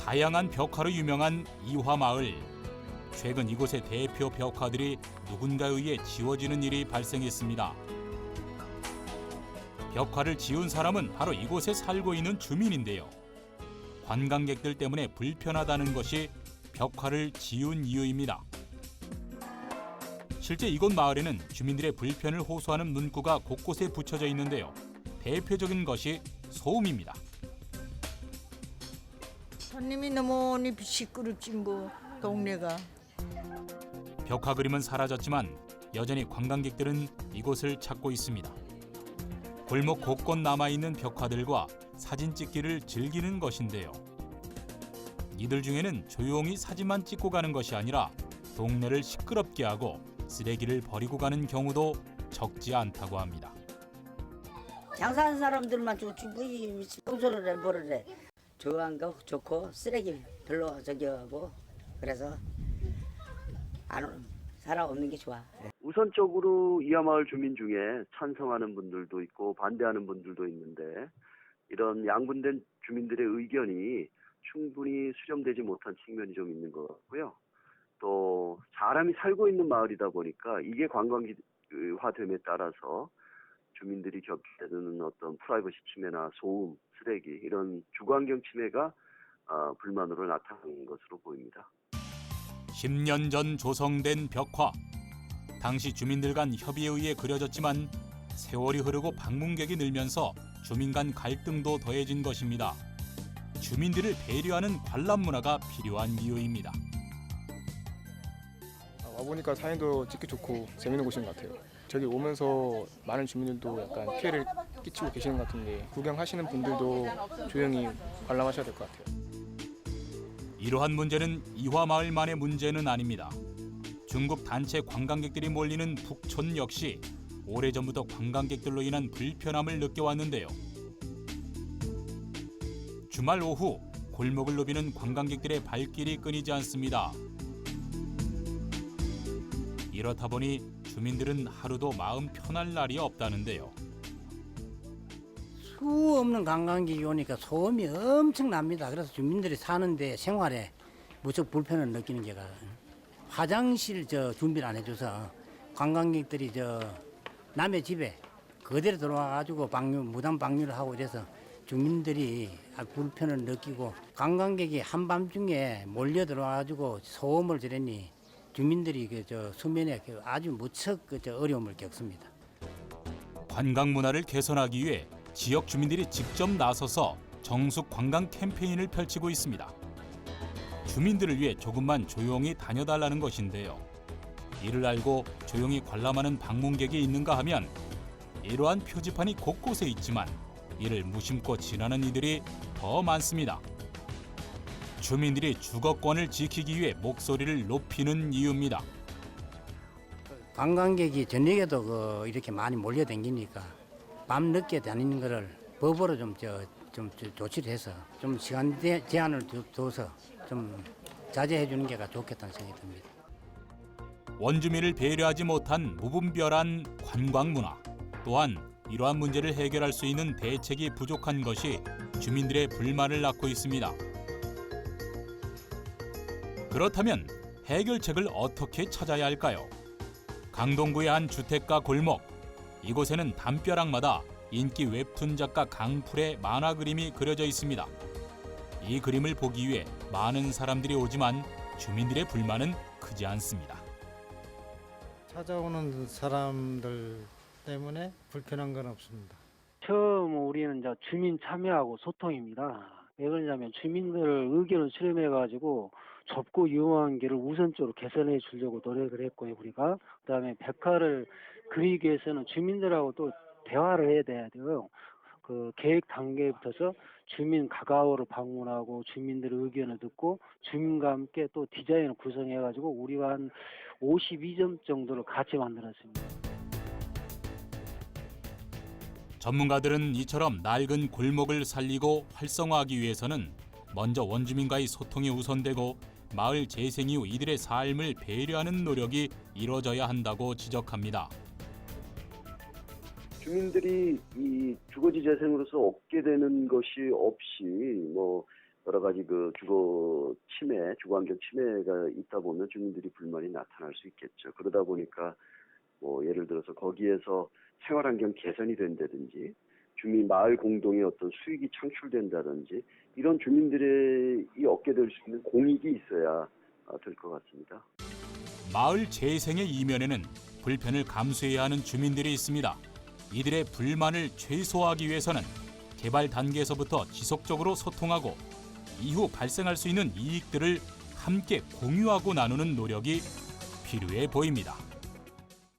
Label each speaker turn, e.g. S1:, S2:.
S1: 다양한 벽화로 유명한 이화마을. 최근 이곳의 대표 벽화들이 누군가에 의해 지워지는 일이 발생했습니다. 벽화를 지운 사람은 바로 이곳에 살고 있는 주민인데요. 관광객들 때문에 불편하다는 것이 벽화를 지운 이유입니다. 실제 이곳 마을에는 주민들의 불편을 호소하는 문구가 곳곳에 붙여져 있는데요. 대표적인 것이 소음입니다.
S2: 손님이 너무 시끄럽지 뭐 동네가.
S1: 벽화 그림은 사라졌지만 여전히 관광객들은 이곳을 찾고 있습니다. 골목 곳곳 남아있는 벽화들과 사진 찍기를 즐기는 것인데요. 이들 중에는 조용히 사진만 찍고 가는 것이 아니라 동네를 시끄럽게 하고 쓰레기를 버리고 가는 경우도 적지 않다고 합니다.
S3: 장사하는 사람들만 좋지 뭐 청소를 해 뭐를 해. 좋아한 거 좋고 쓰레기 별로 저기 하고 그래서 사람 없는 게 좋아.
S4: 우선적으로 이화마을 주민 중에 찬성하는 분들도 있고 반대하는 분들도 있는데 이런 양분된 주민들의 의견이 충분히 수렴되지 못한 측면이 좀 있는 것 같고요. 또 사람이 살고 있는 마을이다 보니까 이게 관광지화됨에 따라서 주민들이 겪게 되는 어떤 프라이버시 침해나 소음, 쓰레기 이런 주거환경 침해가 불만으로 나타나는 것으로 보입니다.
S1: 10년 전 조성된 벽화. 당시 주민들 간 협의에 의해 그려졌지만 세월이 흐르고 방문객이 늘면서 주민 간 갈등도 더해진 것입니다. 주민들을 배려하는 관람 문화가 필요한 이유입니다.
S5: 와보니까 사진도 찍기 좋고 재밌는 곳인 것 같아요. 저기 오면서 많은 주민들도 약간 피해를 끼치고 계시는 것 같은데 구경하시는 분들도 조용히 관람하셔야 될 것 같아요.
S1: 이러한 문제는 이화마을만의 문제는 아닙니다. 중국 단체 관광객들이 몰리는 북촌 역시 오래전부터 관광객들로 인한 불편함을 느껴왔는데요. 주말 오후 골목을 누비는 관광객들의 발길이 끊이지 않습니다. 이렇다 보니 주민들은 하루도 마음 편할 날이 없다는데요.
S6: 수 없는 관광객이 오니까 소음이 엄청납니다. 그래서 주민들이 사는데 생활에 무척 불편을 느끼는 게가 화장실 준비를 안 해줘서 관광객들이 남의 집에 그대로 들어와가지고 무단 방류를 하고 이래서 주민들이 불편을 느끼고 관광객이 한밤중에 몰려 들어와가지고 소음을 지르니 주민들이 수면에 아주 무척 어려움을 겪습니다.
S1: 관광 문화를 개선하기 위해 지역 주민들이 직접 나서서 정숙 관광 캠페인을 펼치고 있습니다. 주민들을 위해 조금만 조용히 다녀달라는 것인데요. 이를 알고 조용히 관람하는 방문객이 있는가 하면 이러한 표지판이 곳곳에 있지만 이를 무심코 지나는 이들이 더 많습니다. 주민들이 주거권을 지키기 위해 목소리를 높이는 이유입니다.
S6: 관광객이 저녁에도 이렇게 많이 몰려다니니까 밤 늦게 다니는 거를 법으로 좀 조치를 해서 좀 시간 제한을 둬서 좀 자제해 주는 게 좋겠다는 생각이 듭니다.
S1: 원주민을 배려하지 못한 무분별한 관광 문화, 또한 이러한 문제를 해결할 수 있는 대책이 부족한 것이 주민들의 불만을 낳고 있습니다. 그렇다면 해결책을 어떻게 찾아야 할까요? 강동구의 한 주택가 골목. 이곳에는 담벼락마다 인기 웹툰 작가 강풀의 만화 그림이 그려져 있습니다. 이 그림을 보기 위해 많은 사람들이 오지만 주민들의 불만은 크지 않습니다.
S7: 찾아오는 사람들 때문에 불편한 건 없습니다.
S8: 처음 우리는 이제 주민 참여하고 소통입니다. 왜 그러냐면 주민들 의견을 수렴해가지고 좁고 유용한 길을 우선적으로 개선해 주려고 노력을 했고요, 우리가. 그다음에 벽화를 그리기 위해서는 주민들하고 또 대화를 해야 돼요. 그 계획 단계부터서 주민 가까우로 방문하고 주민들의 의견을 듣고 주민과 함께 또 디자인을 구성해가지고 우리가 한 52점 정도를 같이 만들었습니다.
S1: 전문가들은 이처럼 낡은 골목을 살리고 활성화하기 위해서는 먼저 원주민과의 소통이 우선되고 마을 재생 이후 이들의 삶을 배려하는 노력이 이뤄져야 한다고 지적합니다.
S4: 주민들이 이 주거지 재생으로서 얻게 되는 것이 없이 여러 가지 그 주거 침해, 주거환경 침해가 있다 보면 주민들이 불만이 나타날 수 있겠죠. 그러다 보니까 뭐 예를 들어서 거기에서 생활환경 개선이 된다든지 주민 마을 공동의 어떤 수익이 창출된다든지 이런 주민들의 얻게 될 수 있는 공익이 있어야 될 것 같습니다.
S1: 마을 재생의 이면에는 불편을 감수해야 하는 주민들이 있습니다. 이들의 불만을 최소화하기 위해서는 개발 단계에서부터 지속적으로 소통하고 이후 발생할 수 있는 이익들을 함께 공유하고 나누는 노력이 필요해 보입니다.